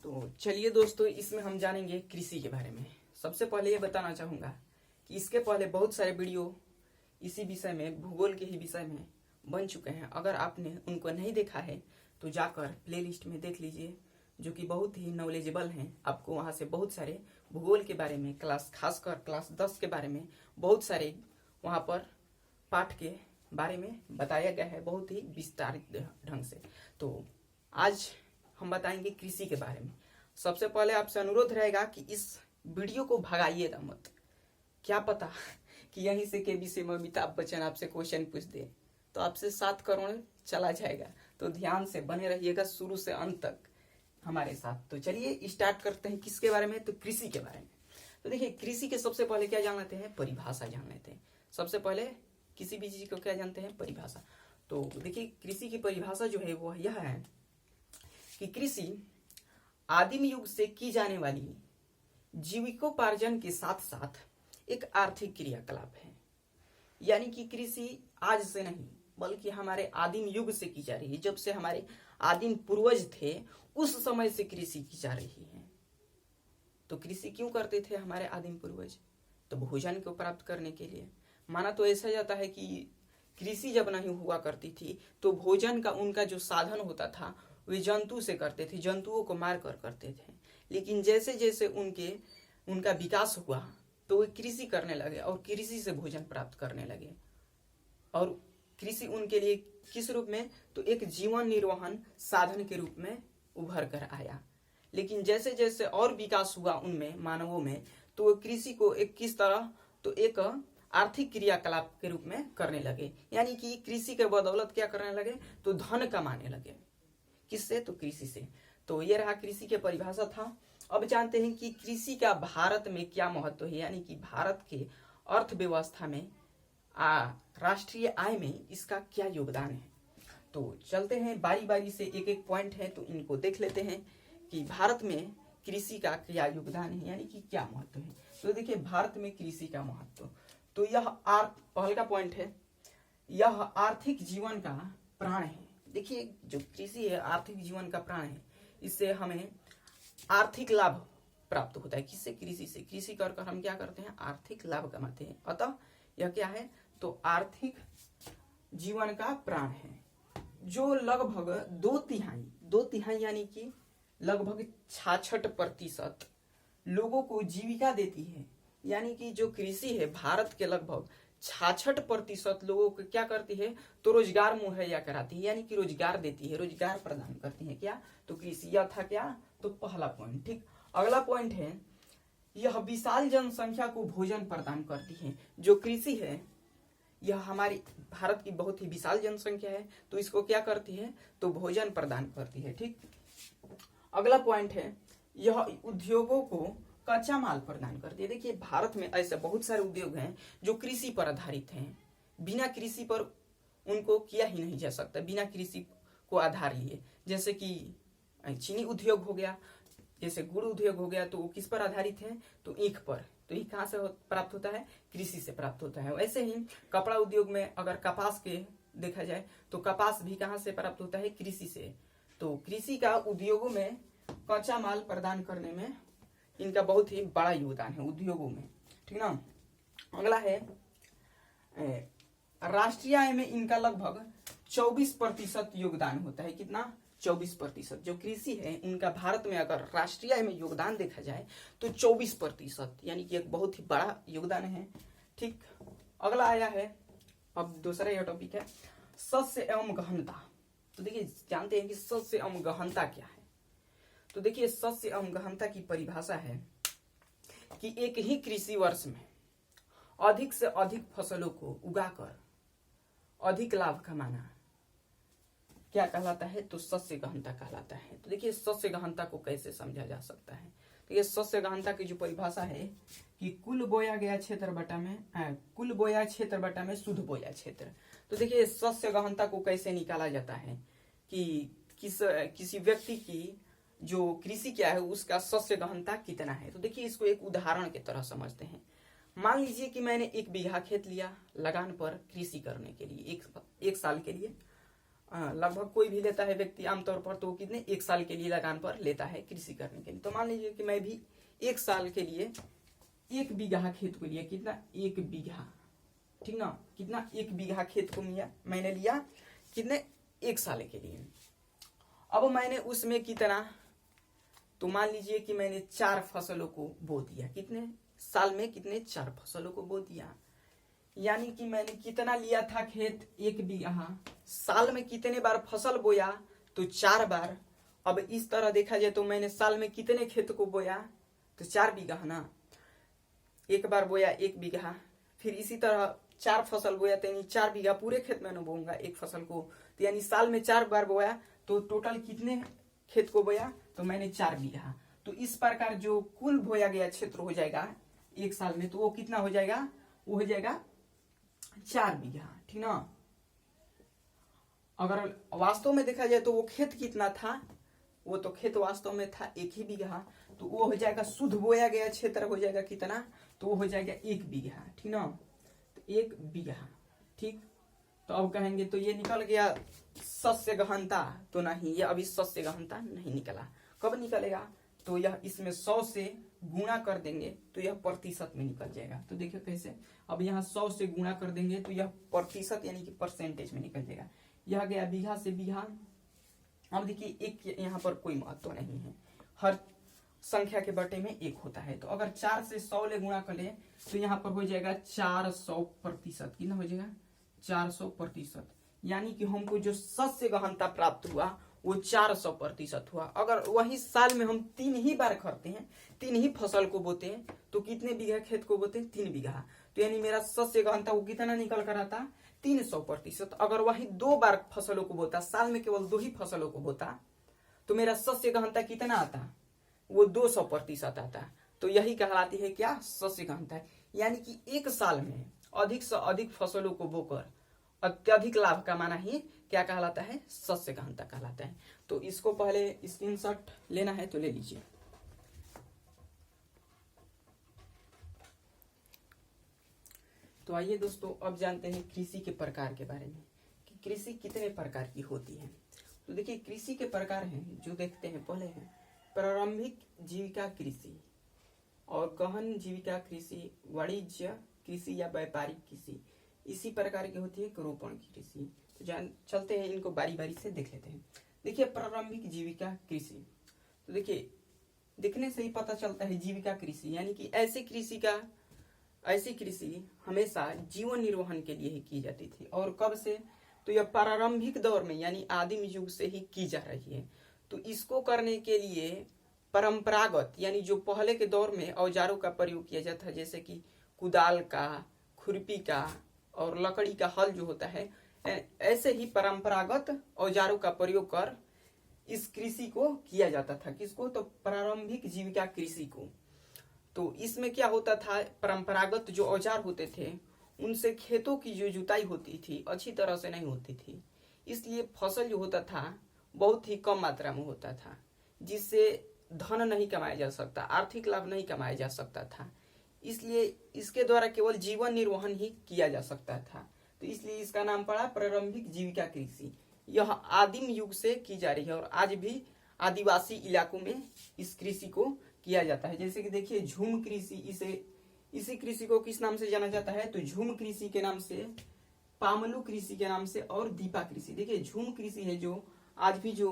तो चलिए दोस्तों, इसमें हम जानेंगे कृषि के बारे में। सबसे पहले ये बताना चाहूंगा कि इसके पहले बहुत सारे वीडियो इसी विषय में, भूगोल के ही विषय में बन चुके हैं। अगर आपने उनको नहीं देखा है तो जाकर प्लेलिस्ट में देख लीजिए, जो कि बहुत ही नॉलेजेबल हैं। आपको वहां से बहुत सारे भूगोल के बारे में, खासकर क्लास 10 के बारे में बहुत सारे वहां पर पाठ के बारे में बताया गया है, बहुत ही विस्तारित ढंग से। तो आज हम बताएंगे कृषि के बारे में। सबसे पहले आपसे अनुरोध रहेगा कि इस वीडियो को भगाइएगा मत। क्या पता कि यहीं से के विषय में अमिताभ बच्चन आपसे क्वेश्चन पूछ दे तो आपसे 7 करोड़ चला जाएगा। तो ध्यान से बने रहिएगा शुरू से अंत तक हमारे साथ। तो चलिए स्टार्ट करते हैं। किसके बारे में? तो कृषि के बारे में। तो देखिए, कृषि के सबसे पहले क्या जान लेते हैं? परिभाषा जान लेते हैं। सबसे पहले किसी भी चीज को क्या जानते हैं? परिभाषा। तो देखिए, कृषि की परिभाषा जो है वो यह है कि कृषि आदिम युग से की जाने वाली जीविकोपार्जन के साथ साथ एक आर्थिक क्रियाकलाप है। यानी कि कृषि आज से नहीं बल्कि हमारे आदिम युग से की जा रही है। जब से हमारे आदिम पूर्वज थे उस समय से कृषि की जा रही है। तो कृषि क्यों करते थे हमारे आदिम पूर्वज? तो भोजन को प्राप्त करने के लिए। माना तो ऐसा जाता है कि कृषि जब नहीं हुआ करती थी तो भोजन का उनका जो साधन होता था वे जंतु से करते थे, जंतुओं को मार कर करते थे। लेकिन जैसे जैसे उनका विकास हुआ तो वे कृषि करने लगे और कृषि से भोजन प्राप्त करने लगे। और कृषि उनके लिए किस रूप में? तो एक जीवन निर्वहन साधन के रूप में उभर कर आया। लेकिन जैसे जैसे और विकास हुआ उनमें, मानवों में, तो वो कृषि को एक किस तरह? तो एक आर्थिक क्रियाकलाप के रूप में करने लगे। यानी कि कृषि के बदौलत क्या करने लगे? तो धन कमाने लगे। किससे? तो कृषि से। तो ये रहा कृषि की परिभाषा था। अब जानते हैं कि कृषि का भारत में क्या महत्व है, यानी कि भारत के अर्थव्यवस्था में, राष्ट्रीय आय में इसका क्या योगदान है। तो चलते हैं बारी बारी से, एक एक पॉइंट है तो इनको देख लेते हैं कि भारत में कृषि का क्या योगदान है, यानी कि क्या महत्व है। तो देखिए, भारत में कृषि का महत्व, तो यह पहला पॉइंट है, यह आर्थिक जीवन का प्राण है। देखिए, जो कृषि है आर्थिक जीवन का प्राण है। इससे हमें आर्थिक लाभ प्राप्त होता है। किससे? कृषि से। कृषि कर हम क्या करते हैं? आर्थिक लाभ कमाते हैं। अतः यह क्या है? तो आर्थिक जीवन का प्राण है, जो लगभग 2/3 यानी कि लगभग 66% लोगों को जीविका देती है। यानी कि जो कृषि है भारत के लगभग 66% लोगों को क्या करती है? तो रोजगार मुहैया कराती है, यानी कि रोजगार देती है, रोजगार प्रदान करती है। क्या? तो कृषि। यह था क्या? तो पहला पॉइंट। ठीक, अगला पॉइंट है, यह विशाल जनसंख्या को भोजन प्रदान करती है। जो कृषि है यह हमारी भारत की बहुत ही विशाल जनसंख्या है, तो इसको क्या करती है? तो भोजन प्रदान करती है। ठीक, अगला पॉइंट है, यह उद्योगों को कच्चा माल प्रदान करती है। देखिए, भारत में ऐसे बहुत सारे उद्योग हैं जो कृषि पर आधारित हैं। बिना कृषि पर उनको किया ही नहीं जा सकता, बिना कृषि को आधार लिए। जैसे कि चीनी उद्योग हो गया, जैसे गुड़ उद्योग हो गया, तो वो किस पर आधारित है? तो ईख पर। तो ईख कहाँ से प्राप्त होता है? कृषि से प्राप्त होता है। वैसे ही कपड़ा उद्योग में अगर कपास के देखा जाए तो कपास भी कहाँ से प्राप्त होता है? कृषि से। तो कृषि का उद्योगों में कच्चा माल प्रदान करने में इनका बहुत ही बड़ा योगदान है, उद्योगों में। ठीक ना। अगला है, राष्ट्रीय आय में इनका लगभग 24% योगदान होता है। कितना? 24%। जो कृषि है उनका भारत में अगर राष्ट्रीय आय में योगदान देखा जाए तो 24%, यानी कि एक बहुत ही बड़ा योगदान है। ठीक, अगला आया है, अब दूसरा यह टॉपिक है, सस्य एवं गहनता। तो देखिए, जानते हैं कि सस्य एवं गहनता क्या है। तो देखिए, सस्य एवं गहनता की परिभाषा है कि एक ही कृषि वर्ष में अधिक से अधिक फसलों को उगाकर अधिक लाभ कमाना क्या कहलाता है? तो सस्य गहनता कहलाता है। तो देखिए, सस्य गहनता को कैसे समझा जा सकता है। तो ये सस्य गहनता की जो परिभाषा है कि कुल बोया क्षेत्र बटा में शुद्ध बोया क्षेत्र। तो देखिए, सस्य गहनता को कैसे निकाला जाता है कि किसी व्यक्ति की जो कृषि क्या है उसका सस्य गहनता कितना है। तो देखिए, इसको एक उदाहरण की तरह समझते हैं। मान लीजिए कि मैंने 1 बीघा खेत लिया लगान पर कृषि करने के लिए, एक साल के लिए। लगभग कोई भी लेता है व्यक्ति आमतौर पर तो कितने 1 साल के लिए लगान पर लेता है कृषि करने के लिए। तो मान लीजिए कि मैं भी 1 साल के लिए 1 बीघा खेत को लिया, कितना 1 बीघा, ठीक ना, कितना 1 बीघा खेत को मैंने लिया कितने 1 साल के लिए। अब मैंने उसमें कितना, तो मान लीजिए कि मैंने 4 फसलों को बो दिया, कितने साल में कितने 4 फसलों को बो दिया, यानी कि मैंने कितना लिया था खेत 1 बीघा, साल में कितने बार फसल बोया तो 4 बार। अब इस तरह देखा जाए तो मैंने साल में कितने खेत को बोया तो 4 बीघा ना, 1 बार बोया 1 बीघा, फिर इसी तरह 4 फसल बोया तो यानी 4 बीघा पूरे खेत में न बोऊंगा एक फसल को, तो यानी साल में 4 बार बोया तो टोटल कितने खेत को बोया तो मैंने 4 बीघा। तो इस प्रकार जो कुल बोया गया क्षेत्र हो जाएगा 1 साल में, तो वो कितना हो जाएगा, वो हो जाएगा 4 बीघा, ठीक ना। अगर वास्तव में देखा जाए तो वो खेत कितना था, वो तो खेत वास्तव में था 1 ही बीघा, तो वो हो जाएगा शुद्ध बोया गया क्षेत्र हो जाएगा कितना, तो वो हो जाएगा 1 बीघा, ठीक ना, तो 1 बीघा, ठीक। तो अब कहेंगे तो ये निकल गया सस्य गहनता, तो नहीं, ये अभी सस्य गहनता नहीं निकला। कब निकलेगा, तो यह इसमें 100 से गुणा कर देंगे तो यह प्रतिशत में निकल जाएगा। तो देखिए कैसे, अब यहाँ 100 से गुणा कर देंगे तो यह प्रतिशत यानी कि परसेंटेज में निकल जाएगा। यह गया बीघा से बीघा। अब देखिए एक यहाँ पर कोई महत्व नहीं है, हर संख्या के बटे में 1 होता है। तो अगर 4 से 100 ले गुणा कर ले तो यहाँ पर हो जाएगा 400%, कितना हो जाएगा 400%, यानी कि हमको जो सस्य गहनता प्राप्त हुआ वो 400% हुआ। अगर वही साल में हम 3 ही बार करते हैं, 3 ही फसल को बोते हैं, तो कितने बीघा खेत को बोते हैं 3 बीघा, तो यानी मेरा सस्य गहनता वो कितना निकल कर आता 300%। अगर वही 2 बार फसलों को बोता, साल में केवल 2 ही फसलों को बोता, तो मेरा सस्य गहनता कितना आता, वो 200% आता। तो यही कहलाती है क्या, सस्य गहनता। यानी कि 1 साल में अधिक से अधिक फसलों को बोकर अत्यधिक लाभ कमाना ही क्या कहलाता है, सस्य गहनता कहलाता है। तो इसको पहले स्क्रीनशॉट लेना है तो ले लीजिए। तो आइए दोस्तों अब जानते हैं कृषि के प्रकार के बारे में, कि कृषि कितने प्रकार की होती है। तो देखिए कृषि के प्रकार हैं जो देखते हैं, पहले है प्रारंभिक जीविका कृषि और गहन जीविका कृषि, वाणिज्य कृषि या व्यापारिक कृषि, इसी प्रकार की होती है रोपण की कृषि। तो चलते हैं इनको बारी बारी से देख लेते हैं। देखिए प्रारंभिक जीविका कृषि, तो देखिए देखने से ही पता चलता है जीविका कृषि यानी कि ऐसी कृषि हमेशा जीवन निर्वहन के लिए ही की जाती थी। और कब से, तो यह प्रारंभिक दौर में यानी आदिम युग से ही की जा रही है। तो इसको करने के लिए परंपरागत यानी जो पहले के दौर में औजारों का प्रयोग किया जाता है, जैसे कि कुदाल का, खुरपी का और लकड़ी का हल जो होता है, ऐसे ही परंपरागत औजारों का प्रयोग कर इस कृषि को किया जाता था। किसको, तो प्रारंभिक जीविका कृषि को। तो इसमें क्या होता था, परंपरागत जो औजार होते थे उनसे खेतों की जो जुताई होती थी अच्छी तरह से नहीं होती थी, इसलिए फसल जो होता था बहुत ही कम मात्रा में होता था, जिससे धन नहीं कमाया जा सकता, आर्थिक लाभ नहीं कमाया जा सकता था। इसलिए इसके द्वारा केवल जीवन निर्वहन ही किया जा सकता था। तो इसलिए इसका नाम पड़ा प्रारंभिक जीविका कृषि। यह आदिम युग से की जा रही है और आज भी आदिवासी इलाकों में इस कृषि को किया जाता है। जैसे कि देखिए झूम कृषि, इसी कृषि को किस नाम से जाना जाता है, तो झूम कृषि के नाम से, पामलू कृषि के नाम से और दीपा कृषि। देखिए झूम कृषि है जो आज भी जो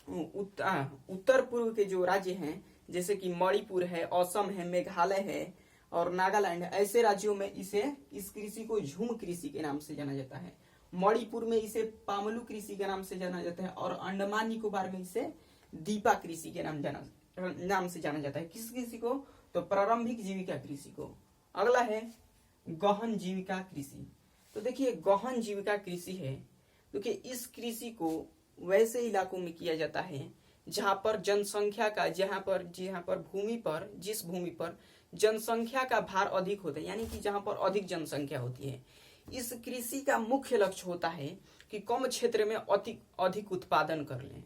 उत्तर पूर्व के जो राज्य हैं, जैसे कि मणिपुर है, असम है, मेघालय है और नागालैंड, ऐसे राज्यों में इस कृषि को झूम कृषि के नाम से जाना जाता है। मणिपुर में इसे पामलू कृषि के नाम से जाना जाता है और अंडमान निकोबार में इसे दीपा कृषि के नाम से जाना जाता है। किस कृषि को, तो प्रारंभिक जीविका कृषि को। अगला है गहन जीविका कृषि। तो देखिए गहन जीविका कृषि है, देखिए इस कृषि को वैसे इलाकों में किया जाता है जहां पर जनसंख्या का, जिस भूमि पर जनसंख्या का भार अधिक होता है, यानी कि जहां पर अधिक जनसंख्या होती है। इस कृषि का मुख्य लक्ष्य होता है कि कम क्षेत्र में अधिक उत्पादन कर लें।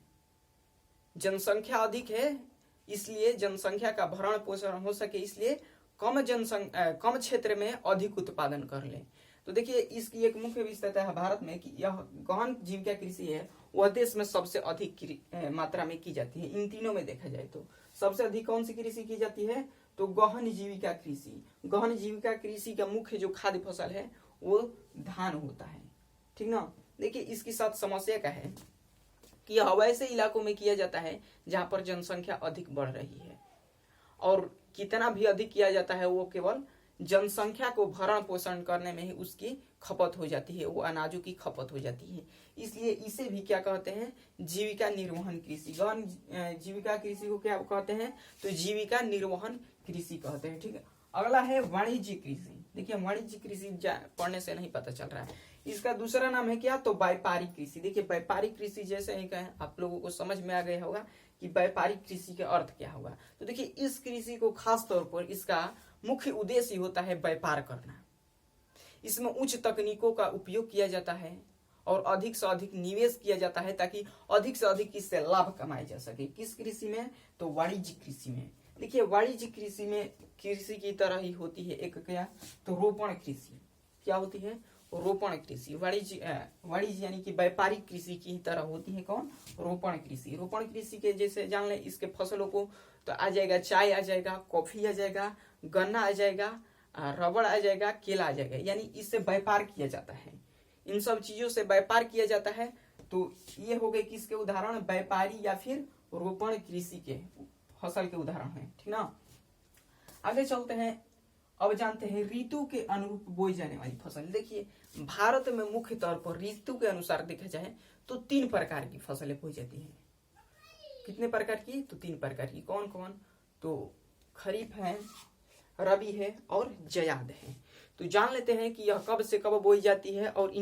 जनसंख्या अधिक है इसलिए जनसंख्या का भरण पोषण हो सके, इसलिए कम क्षेत्र में अधिक उत्पादन कर लें। तो देखिए इसकी एक मुख्य विशेषता है भारत में कि यह गहन जीविका कृषि है, वह देश में सबसे अधिक मात्रा में की जाती है। इन तीनों में देखा जाए तो सबसे अधिक कौन सी कृषि की जाती है, तो गहन जीविका कृषि। गहन जीविका कृषि का मुख्य जो खाद्य फसल है वो धान होता है, ठीक ना। देखिए इसके साथ समस्या क्या है कि यह वैसे इलाकों में किया जाता है जहां पर जनसंख्या अधिक बढ़ रही है, और कितना भी अधिक किया जाता है वो केवल जनसंख्या को भरण पोषण करने में ही उसकी खपत हो जाती है, वो अनाजों की खपत हो जाती है। इसलिए इसे भी क्या कहते हैं, जीविका निर्वहन कृषि। गहन जीविका कृषि को क्या कहते हैं, तो जीविका निर्वहन कृषि कहते हैं, ठीक है। अगला है वाणिज्य कृषि। देखिए वाणिज्य कृषि पढ़ने से नहीं पता चल रहा है, इसका दूसरा नाम है क्या, तो व्यापारिक कृषि। देखिए व्यापारिक कृषि जैसे ही कहें आप लोगों को समझ में आ गया होगा कि व्यापारिक कृषि का अर्थ क्या होगा। तो देखिए इस कृषि को खास तौर पर इसका मुख्य उद्देश्य होता है व्यापार करना। इसमें उच्च तकनीकों का उपयोग किया जाता है और अधिक से अधिक निवेश किया जाता है ताकि अधिक से अधिक इससे लाभ कमाया जा सके। किस कृषि में, तो वाणिज्य कृषि में। देखिए वाणिज्य कृषि में कृषि की तरह ही होती है एक क्या, तो रोपण कृषि। क्या होती है, रोपण कृषि। वाणिज्य यानी कि व्यापारिक कृषि की तरह होती है कौन, रोपण कृषि। रोपण कृषि के जैसे जान ले इसके फसलों को, तो आ जाएगा चाय आ जाएगा, कॉफी आ जाएगा, गन्ना आ जाएगा, रबड़ आ जाएगा, केला आ जाएगा, यानी इससे व्यापार किया जाता है। इन सब चीजों से व्यापार किया जाता है। तो ये हो गए किसके उदाहरण, व्यापारी या फिर रोपण कृषि के फसल के उदाहरण है, ठीक ना। आगे चलते हैं, अब जानते हैं ऋतु के अनुरूप बोई जाने वाली फसल। देखिए भारत में मुख्य तौर पर ऋतु के अनुसार देखा जाए तो 3 प्रकार की फसलें बोई जाती हैं। कितने प्रकार की, तो 3 प्रकार की। कौन कौन, तो खरीफ है, रबी है और जयाद है। तो जान लेते हैं कि यह कब से कब बोई जाती है और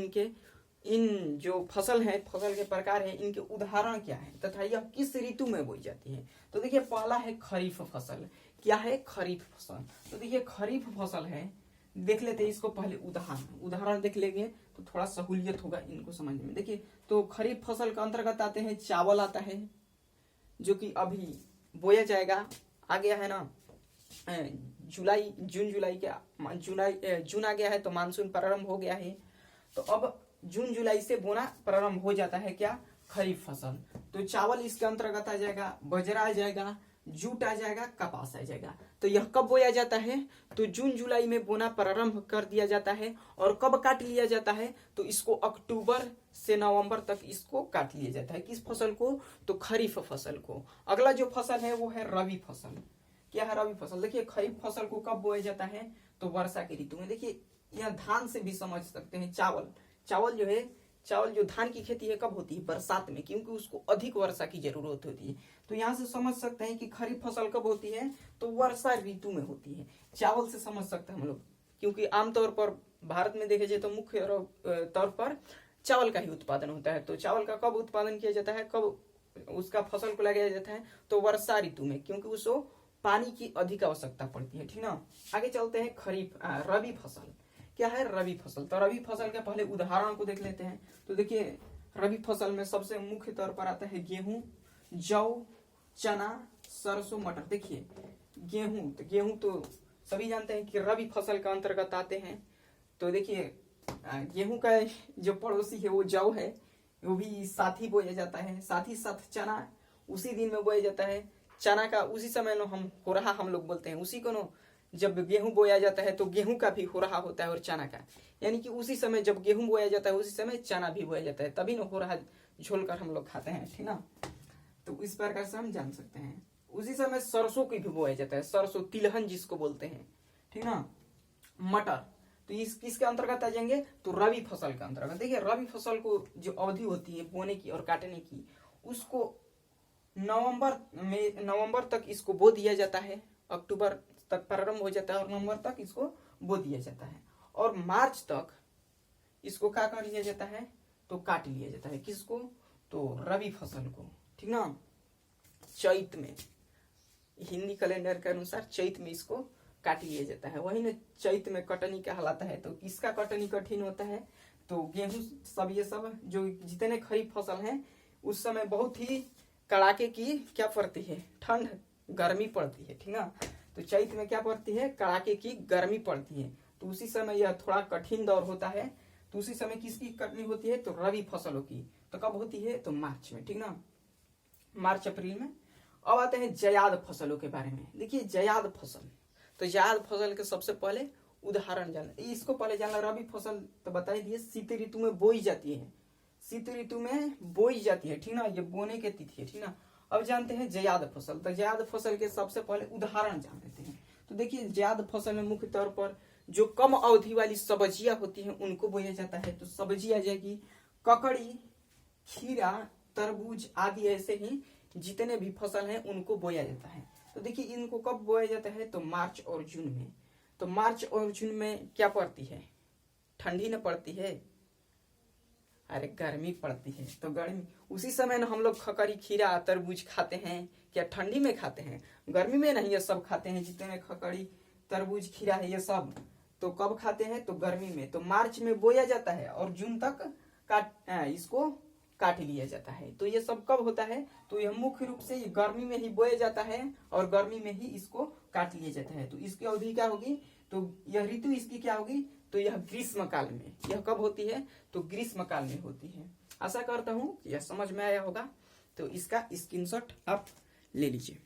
इन जो फसल है, फसल के प्रकार है, इनके उदाहरण क्या है तथा यह किस ऋतु में बोई जाती है। तो देखिए पहला है खरीफ फसल। क्या है, खरीफ फसल। तो देखिए खरीफ फसल है, देख लेते हैं इसको पहले उदाहरण देख लेंगे तो थोड़ा सहूलियत होगा इनको समझने में। देखिए तो खरीफ फसल के अंतर्गत आते हैं, चावल आता है जो कि अभी बोया जाएगा, आ गया है ना जून आ गया है तो मानसून प्रारंभ हो गया है। तो अब जून जुलाई से बोना प्रारंभ हो जाता है क्या, खरीफ फसल। तो चावल इसके अंतर्गत आ जाएगा, बजरा आ जाएगा, जूट आ जाएगा, कपास आ जाएगा। तो यह कब बोया जाता है, तो जून जुलाई में बोना प्रारंभ कर दिया जाता है। और कब काट लिया जाता है, तो इसको अक्टूबर से नवंबर तक इसको काट लिया जाता है। किस फसल को, तो खरीफ फसल को। अगला जो फसल है वो है रबी फसल। क्या है, रबी फसल। देखिए खरीफ फसल को कब बोया जाता है, तो वर्षा की ऋतु में। देखिए यह धान से भी समझ सकते हैं, चावल जो धान की खेती है कब होती है, बरसात में, क्योंकि उसको अधिक वर्षा की जरूरत होती है। तो यहाँ से समझ सकते हैं कि खरीफ फसल कब होती है, तो वर्षा ऋतु में होती है। चावल से समझ सकते हैं हम लोग, क्योंकि आमतौर पर भारत में देखे जाए तो मुख्य तौर पर चावल का ही उत्पादन होता है। तो चावल का कब उत्पादन किया जाता है, कब उसका फसल को लगाया जाता है, तो वर्षा ऋतु में, क्योंकि उसको पानी की अधिक आवश्यकता पड़ती है, ठीक ना। आगे चलते हैं रबी फसल। क्या है, रबी फसल। तो रबी फसल के पहले उदाहरण को देख लेते हैं। तो देखिए रबी फसल में सबसे मुख्य तौर पर आता है गेहूं, जौ, चना, सरसों, मटर। देखिए गेहूं तो सभी जानते हैं कि रबी फसल का अंतर्गत आते हैं। तो देखिए गेहूं का जो पड़ोसी है वो जौ है, वो भी साथ ही बोया जाता है। साथ ही साथ चना उसी दिन में बोया जाता है। चना का उसी समय नो हम लोग बोलते हैं, उसी को नो जब गेहूं बोया जाता है तो गेहूं का भी हो रहा होता है और चना का, यानी कि उसी समय जब गेहूं बोया जाता है उसी समय चना भी बोया जाता है, तभी न हो रहा झोल कर हम लोग खाते हैं, ठीक ना। तो इस प्रकार से हम जान सकते हैं। उसी समय सरसों की भी बोया जाता है, सरसों तिलहन जिसको बोलते हैं, ठीक ना। मटर तो इस किसके अंतर्गत आ जाएंगे, तो रबी फसल के अंतर्गत। देखिए रबी फसल को जो अवधि होती है बोने की और काटने की, उसको नवंबर तक इसको बो दिया जाता है, अक्टूबर तक प्रारंभ हो जाता है और नवंबर तक इसको बो दिया जाता है। और मार्च तक इसको क्या कर लिया जाता है, तो काट लिया जाता है। किसको, तो रबी फसल को, ठीक ना। चैत में, हिंदी कैलेंडर के अनुसार चैत में इसको काट लिया जाता है। वही ना चैत में कटनी कहलाता है। तो किसका कटनी कठिन होता है, तो गेहूं सब, ये सब जो जितने खरीफ फसल हैं उस समय बहुत ही कड़ाके की क्या पड़ती है, ठंड गर्मी पड़ती है, ठीक ना। तो चैत में क्या पड़ती है, कड़ाके की गर्मी पड़ती है। तो उसी समय यह थोड़ा कठिन दौर होता है। तो उसी समय किसकी कटनी होती है? तो रबी फसलों की। तो कब होती है? तो मार्च में, ठीक ना, मार्च अप्रैल में। अब आते हैं जयाद फसलों के बारे में। देखिए जयाद फसल, तो जयाद फसल के सबसे पहले उदाहरण जानना, इसको पहले जानना। रबी फसल तो बता ही दिए, शीत ऋतु में बोई जाती है, शीत ऋतु में बोई जाती है, ठीक ना, ये बोने की तिथि है, ठीक ना। अब जानते हैं जयाद फसल। तो जयाद फसल के सबसे पहले उदाहरण जान लेते हैं। तो देखिए जयाद फसल में मुख्य तौर पर जो कम अवधि वाली सब्जियां होती हैं उनको बोया जाता है। तो सब्जियां जैसे ककड़ी, खीरा, तरबूज आदि ऐसे ही जितने भी फसल हैं उनको बोया जाता है। तो देखिए इनको कब बोया जाता है? तो मार्च और जून में। तो मार्च और जून में क्या पड़ती है? ठंडी न पड़ती है, अरे गर्मी पड़ती है। तो गर्मी उसी समय ना हम लोग खकड़ी, खीरा, तरबूज खाते हैं। क्या ठंडी में खाते हैं? गर्मी में नहीं, ये सब खाते हैं जितने खकड़ी, तरबूज, खीरा है ये सब। तो कब खाते हैं? तो गर्मी में। तो मार्च में बोया जाता है और जून तक इसको काट लिया जाता है। तो ये सब कब होता है? तो यह मुख्य रूप से गर्मी में ही बोया जाता है और गर्मी में ही इसको काट लिया जाता है। तो इसकी अवधि क्या होगी? तो यह ऋतु इसकी क्या होगी? तो यह ग्रीष्म काल में। यह कब होती है? तो ग्रीष्म काल में होती है। आशा करता हूं यह समझ में आया होगा। तो इसका स्क्रीनशॉट आप ले लीजिए।